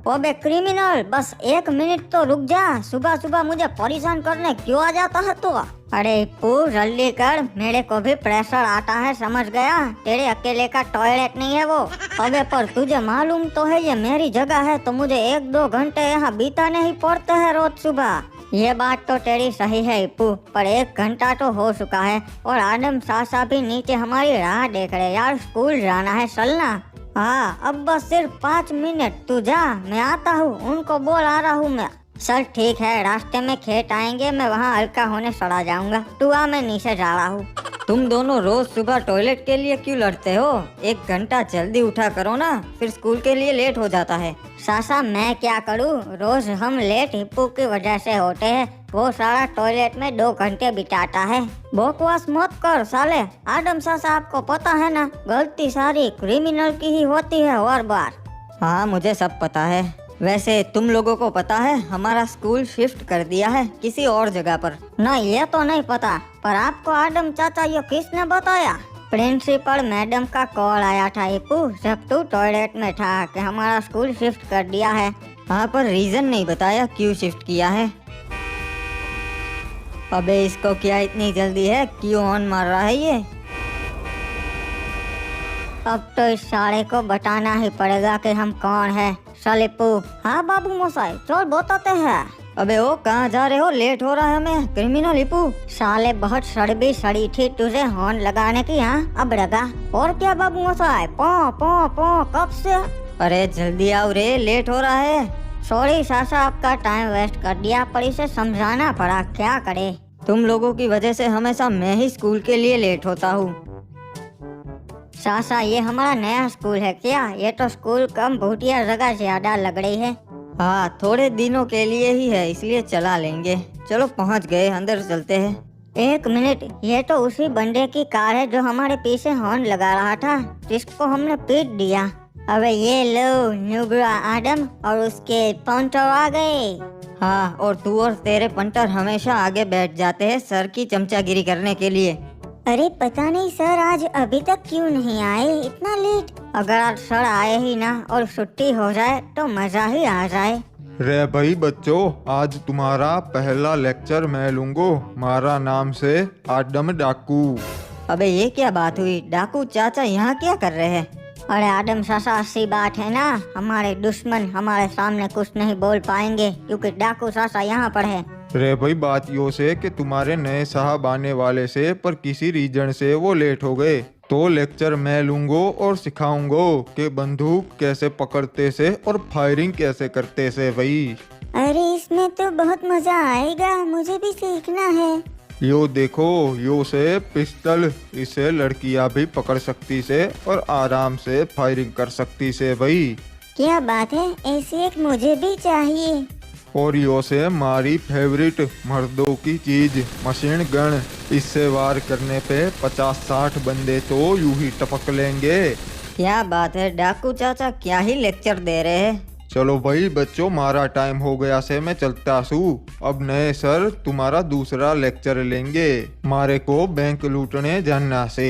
ओबे क्रिमिनल, बस 1 मिनट तो रुक जा। सुबह सुबह मुझे परेशान करने क्यों आ जाता है तो? अरे पू जल्दी कर, मेरे को भी प्रेशर आता है, समझ गया? तेरे अकेले का टॉयलेट नहीं है वो। अबे पर तुझे मालूम तो है ये मेरी जगह है, तो मुझे 1-2 घंटे यहाँ बिताने ही पड़ते हैं रोज सुबह। ये बात तो तेरी सही है इप्पू, पर 1 घंटा तो हो चुका है और आदम सासा भी नीचे हमारी राह देख रहे। यार स्कूल जाना है, चलना। हाँ अब बस सिर्फ 5 मिनट, तू जा, मैं आता हूँ, उनको बोल आ रहा हूँ मैं। चल ठीक है, रास्ते में खेत आएंगे, मैं वहाँ हल्का होने चला जाऊंगा। तू आ, मैं नीचे जा रहा हूँ। तुम दोनों रोज सुबह टॉयलेट के लिए क्यों लड़ते हो? 1 घंटा जल्दी उठा करो ना, फिर स्कूल के लिए लेट हो जाता है। सासा मैं क्या करूँ, रोज हम लेट हिप्पू की वजह से होते हैं। वो सारा टॉयलेट में 2 घंटे बिताता है। बकवास मत कर साले। आदम सासा आपको पता है ना, गलती सारी क्रिमिनल की ही होती है हर बार। हाँ मुझे सब पता है। वैसे तुम लोगों को पता है हमारा स्कूल शिफ्ट कर दिया है किसी और जगह पर? नहीं ये तो नहीं पता, पर आपको आदम चाचा ये किसने बताया? प्रिंसिपल मैडम का कॉल आया था इप्पू, जब तू टॉयलेट में था, कि हमारा स्कूल शिफ्ट कर दिया है। हाँ पर रीजन नहीं बताया क्यों शिफ्ट किया है। अबे इसको क्या इतनी जल्दी है, क्यों ऑन मार रहा है ये? अब तो इस साले को बताना ही पड़ेगा कि हम कौन है। सलीपू। हाँ बाबू मोसाई, चल बताते हैं। अबे ओ कहाँ जा रहे हो, लेट हो रहा है हमें। क्रिमिनल हिप्पू साले बहुत सड़बी सड़ी थी तुझे हॉर्न लगाने की। हाँ अब लगा। और क्या बाबू मोसाई, पौ पौ पौ कब से? अरे जल्दी आओ रे, लेट हो रहा है। सॉरी सासा, आपका टाइम वेस्ट कर दिया, पर इसे समझाना पड़ा, क्या करे। तुम लोगों की वजह से हमेशा मैं ही स्कूल के लिए लेट होता हूँ। सासा ये हमारा नया स्कूल है क्या? ये तो स्कूल कम भूतिया जगह ज्यादा लग रही है। हाँ थोड़े दिनों के लिए ही है, इसलिए चला लेंगे। चलो पहुँच गए, अंदर चलते हैं। 1 मिनट, ये तो उसी बंदे की कार है जो हमारे पीछे हॉर्न लगा रहा था, जिसको हमने पीट दिया। अबे ये लो न्यूब्रा आदम और उसके पंटर आ गए। हाँ और तू और तेरे पंटर हमेशा आगे बैठ जाते हैं सर की चमचागिरी करने के लिए। अरे पता नहीं सर आज अभी तक क्यों नहीं आए, इतना लेट। अगर आज सर आए ही ना और छुट्टी हो जाए तो मजा ही आ जाए। रे भाई बच्चों, आज तुम्हारा पहला लेक्चर मैं लूंगा। हमारा नाम से आदम डाकू। अबे ये क्या बात हुई, डाकू चाचा यहाँ क्या कर रहे हैं? अरे आदम सासा ऐसी बात है ना, हमारे दुश्मन हमारे सामने कुछ नहीं बोल पाएंगे क्योंकि डाकू सासा यहाँ पर है। रे भाई बात यो से कि तुम्हारे नए साहब आने वाले से, पर किसी रीजन से वो लेट हो गए, तो लेक्चर मैं लूंगा और सिखाऊंगा कि बंदूक कैसे पकड़ते से और फायरिंग कैसे करते से भाई। अरे इसमें तो बहुत मजा आएगा, मुझे भी सीखना है। यो देखो, यो से पिस्टल, इसे लड़कियां भी पकड़ सकती से और आराम से फायरिंग कर सकती से भाई। क्या बात है, ऐसी एक मुझे भी चाहिए। और यो से हमारी फेवरेट मर्दों की चीज मशीन गन, इससे वार करने पे 50-60 बंदे तो यूं ही टपक लेंगे। क्या बात है डाकू चाचा, क्या ही लेक्चर दे रहे हैं। चलो भाई बच्चों, हमारा टाइम हो गया से मैं चलता हूँ। अब नए सर तुम्हारा दूसरा लेक्चर लेंगे, हमारे को बैंक लूटने जाना से।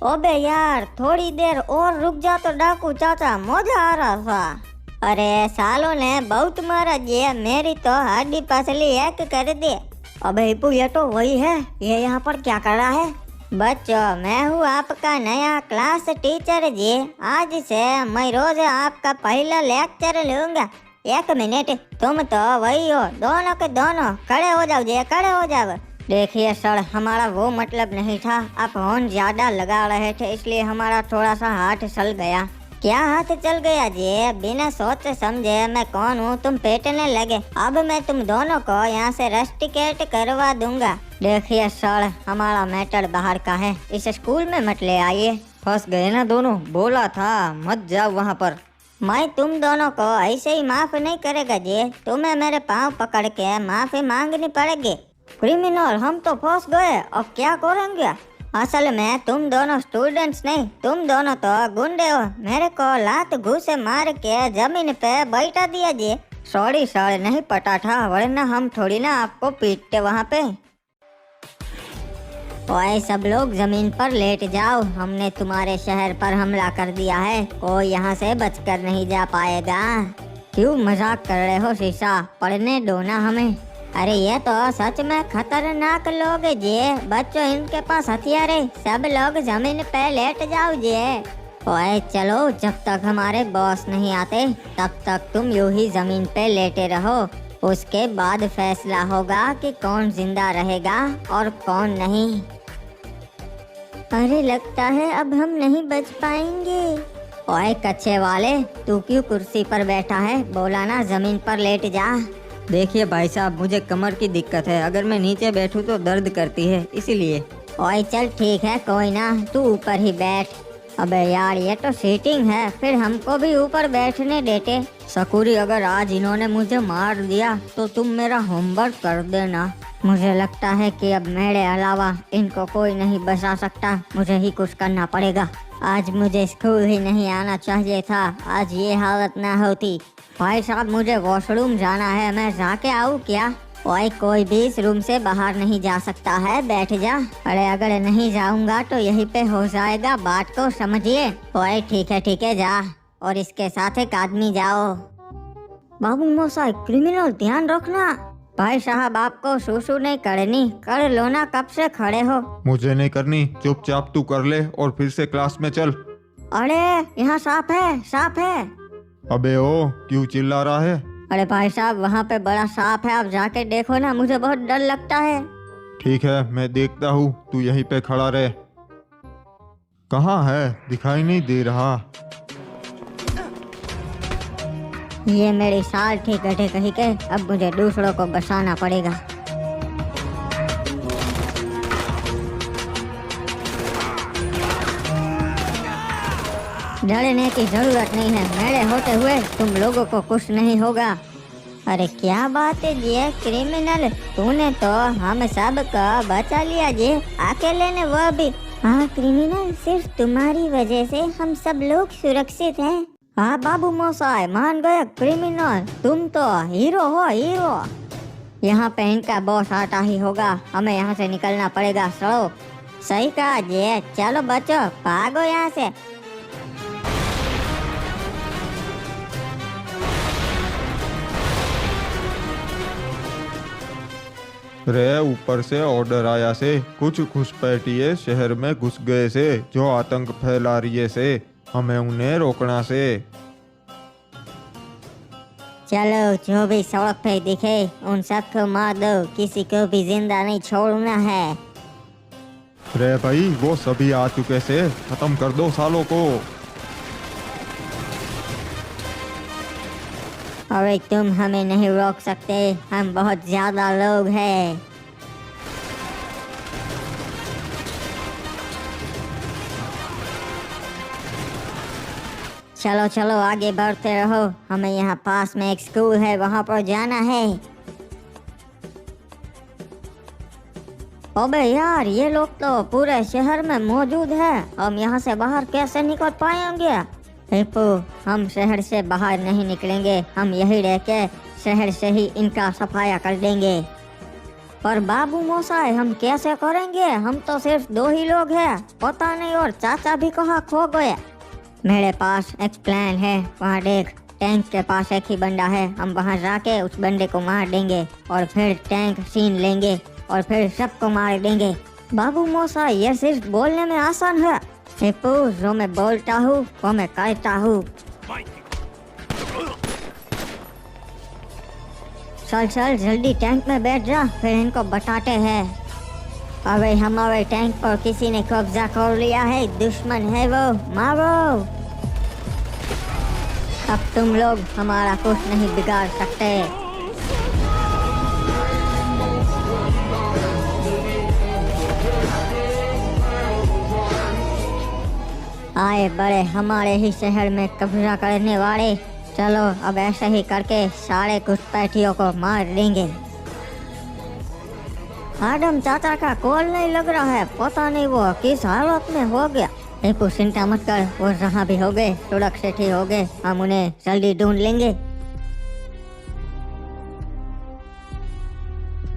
ओबे यार थोड़ी देर और रुक जा तो डाकू चाचा, मजा आ रहा था। अरे सालों ने बहुत मारा जी, मेरी तो हड्डी पसली एक कर दी। अबे हिप्पू ये तो वही है, ये यहाँ पर क्या कर रहा है? बच्चों मैं हूँ आपका नया क्लास टीचर जी, आज से मैं रोज आपका पहला लेक्चर लूंगा। 1 मिनट, तुम तो वही हो, दोनों के दोनों खड़े हो जाओ जी, खड़े हो जाओ। देखिए सर, हमारा वो मतलब नहीं था, आप हॉर्न ज्यादा लगा रहे थे इसलिए हमारा थोड़ा सा हाथ चल गया। क्या हाथ चल गया जी? बिना सोचे समझे मैं कौन हूँ तुम पेटने लगे। अब मैं तुम दोनों को यहाँ से रस्टिकेट करवा दूंगा। देखिए सर, हमारा मैटर बाहर का है, इस स्कूल में मत ले आइए। फंस गए ना दोनों, बोला था मत जाओ वहाँ पर। मैं तुम दोनों को ऐसे ही माफ नहीं करेगा जी, तुम्हें मेरे पाँव पकड़ के माफी मांगनी पड़ेगी। क्रिमिनल हम तो फंस गए, अब क्या करेंगे? असल में तुम दोनों स्टूडेंट्स नहीं, तुम दोनों तो गुंडे हो। मेरे को लात घूसे मार के जमीन पे बैठा दिया जी। सॉरी सर, नहीं पता था, वरना हम थोड़ी ना आपको पीटते वहाँ पे। ओए सब लोग जमीन पर लेट जाओ, हमने तुम्हारे शहर पर हमला कर दिया है, कोई यहाँ से बचकर नहीं जा पाएगा। क्यों मजाक कर रहे हो शीशा, पढ़ने दो ना हमें। अरे ये तो सच में खतरनाक लोग जे, बच्चों इनके पास हथियार है, सब लोग जमीन पे लेट जाओ जे। ओए चलो, जब तक हमारे बॉस नहीं आते तब तक तुम यूं ही जमीन पे लेटे रहो, उसके बाद फैसला होगा कि कौन जिंदा रहेगा और कौन नहीं। अरे लगता है अब हम नहीं बच पाएंगे। ओए कच्चे वाले, तू क्यों कुर्सी पर बैठा है, बोला ना जमीन पर लेट जा। देखिए भाई साहब, मुझे कमर की दिक्कत है, अगर मैं नीचे बैठूं तो दर्द करती है, इसीलिए। ओए चल ठीक है, कोई ना, तू ऊपर ही बैठ। अबे यार ये तो सीटिंग है, फिर हमको भी ऊपर बैठने देते। सकूरी, अगर आज इन्होंने मुझे मार दिया तो तुम मेरा होमवर्क कर देना। मुझे लगता है कि अब मेरे अलावा इनको कोई नहीं बचा सकता, मुझे ही कुछ करना पड़ेगा। आज मुझे स्कूल ही नहीं आना चाहिए था, आज ये हालत ना होती। भाई साहब मुझे वॉशरूम जाना है, मैं जाके आऊँ क्या? ओए कोई भी इस रूम से बाहर नहीं जा सकता है, बैठ जा। अरे अगर नहीं जाऊंगा तो यहीं पे हो जाएगा, बात को समझिए। ओए ठीक है जा, और इसके साथ एक आदमी जाओ। बाबू मोसा, क्रिमिनल ध्यान रखना। भाई साहब आपको सूसू नहीं करनी, कर लो ना, कब से खड़े हो। मुझे नहीं करनी, चुपचाप तू कर ले और फिर से क्लास में चल। अरे यहाँ सांप है, सांप है। अबे ओ, क्यों चिल्ला रहा है? अरे भाई साहब वहाँ पे बड़ा सांप है, आप जाके देखो ना, मुझे बहुत डर लगता है। ठीक है मैं देखता हूँ, तू यहीं पे खड़ा रहे। कहाँ है, दिखाई नहीं दे रहा। ये मेरी साल ठीक गधे कहीं के, अब मुझे दूसरों को बचाना पड़ेगा। डरने की जरूरत नहीं है, मेरे होते हुए तुम लोगों को कुछ नहीं होगा। अरे क्या बात है जी, क्रिमिनल, तूने तो हम सब का बचा लिया जी, अकेले ने, वो भी। हाँ क्रिमिनल, सिर्फ तुम्हारी वजह से हम सब लोग सुरक्षित हैं। हाँ बाबू मोसाई, मान गए क्रिमिनल, तुम तो हीरो हो, हीरो। यहाँ पे इनका बॉस आता ही होगा, हमें यहाँ से निकलना पड़ेगा। चलो, सही कहा जी, चलो बच्चों भागो यहाँ से। रे ऊपर से ऑर्डर आया से, कुछ घुसपैठिए शहर में घुस गए से, जो आतंक फैला रही से, हमें उन्हें रोकना से। चलो, जो भी सड़क पे दिखे उन सबको मार दो, किसी को भी जिंदा नहीं छोड़ना है। रे भाई, वो सभी आ चुके से, खत्म कर दो सालों को। अरे तुम हमें नहीं रोक सकते, हम बहुत ज्यादा लोग हैं। चलो चलो आगे बढ़ते रहो, हमें यहाँ पास में एक स्कूल है, वहाँ पर जाना है। अबे यार, ये लोग तो पूरे शहर में मौजूद है, हम यहाँ से बाहर कैसे निकल पाएंगे? हिप्पो, हम शहर से बाहर नहीं निकलेंगे, हम यही रह के शहर से ही इनका सफाया कर देंगे। पर बाबू मोसाई, हम कैसे करेंगे? हम तो सिर्फ 2 ही लोग हैं, पता नहीं और चाचा भी कहाँ खो गए। मेरे पास एक प्लान है, वहाँ देख, टैंक के पास एक ही बंदा है, हम वहाँ जाके उस बंदे को मार देंगे और फिर टैंक छीन लेंगे और फिर सबको मार देंगे। बाबू मोसा, ये सिर्फ बोलने में आसान है। हिप्पो, जो मैं बोलता हूँ वो मैं करता हूँ। चल चल जल्दी टैंक में बैठ जा, फिर इनको बताते हैं। अबे हमारे टैंक पर किसी ने कब्जा कर लिया है, दुश्मन है वो, मारो। अब तुम लोग हमारा कुछ नहीं बिगाड़ सकते। आए बड़े हमारे ही शहर में कब्जा करने वाले, चलो अब ऐसे ही करके सारे घुसपैठियों को मार देंगे। आदम चाचा का कॉल नहीं लग रहा है, पता नहीं वो किस हालत में हो गया। हिप्पो चिंता मत कर, वो जहाँ भी हो गए सुरक्षित ही हो गए, हम उन्हें जल्दी ढूंढ लेंगे।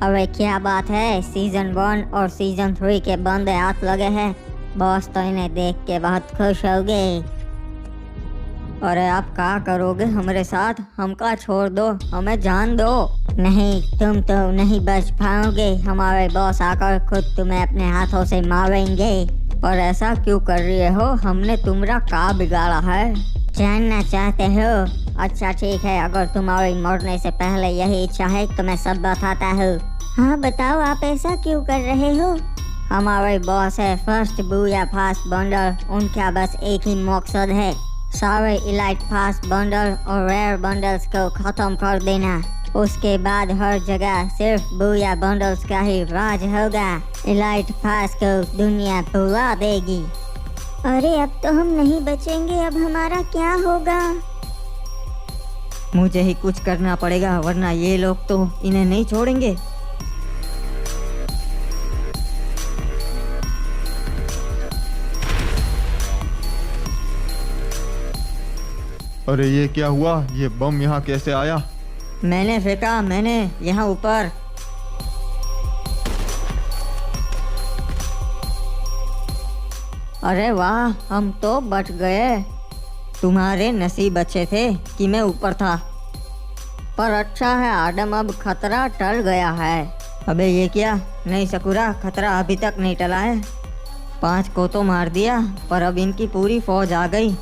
अरे क्या बात है, सीजन 1 और सीजन 3 के बंदे हाथ लगे हैं, बॉस तो इन्हें देख के बहुत खुश हो गए। अरे आप क्या करोगे हमारे साथ? हमका छोड़ दो, हमें जान दो। नहीं, तुम तो नहीं बच पाओगे। हमारे बॉस आकर खुद तुम्हें अपने हाथों से मारेंगे। पर ऐसा क्यों कर रही हो? हमने तुम्हारा क्या बिगाड़ा है? जानना चाहते हो? अच्छा ठीक है, अगर तुम्हारी मरने से पहले यही इच्छा है तो मैं सब बताता हूँ। हाँ बताओ, आप ऐसा क्यों कर रहे हो? हमारे बॉस है फर्स्ट बू या फास्ट बंडल। उनका बस एक ही मकसद है, सारे इलाइट फास्ट बंडल और रेयर बंडल्स को खत्म कर देना। उसके बाद हर जगह सिर्फ बू या बंडल्स का ही राज होगा। इलाइट फास्ट को दुनिया भुला देगी। अरे अब तो हम नहीं बचेंगे, अब हमारा क्या होगा? मुझे ही कुछ करना पड़ेगा, वरना ये लोग तो इन्हें नहीं छोड़ेंगे। अरे ये क्या हुआ? ये बम यहाँ कैसे आया? मैंने फेंका, मैंने यहाँ ऊपर। अरे वाह, हम तो बच गए। तुम्हारे नसीब अच्छे थे कि मैं ऊपर था। पर अच्छा है आदम, अब खतरा टल गया है। अबे ये क्या? नहीं सकुरा, खतरा अभी तक नहीं टला है। 5 को तो मार दिया, पर अब इनकी पूरी फौज आ गई।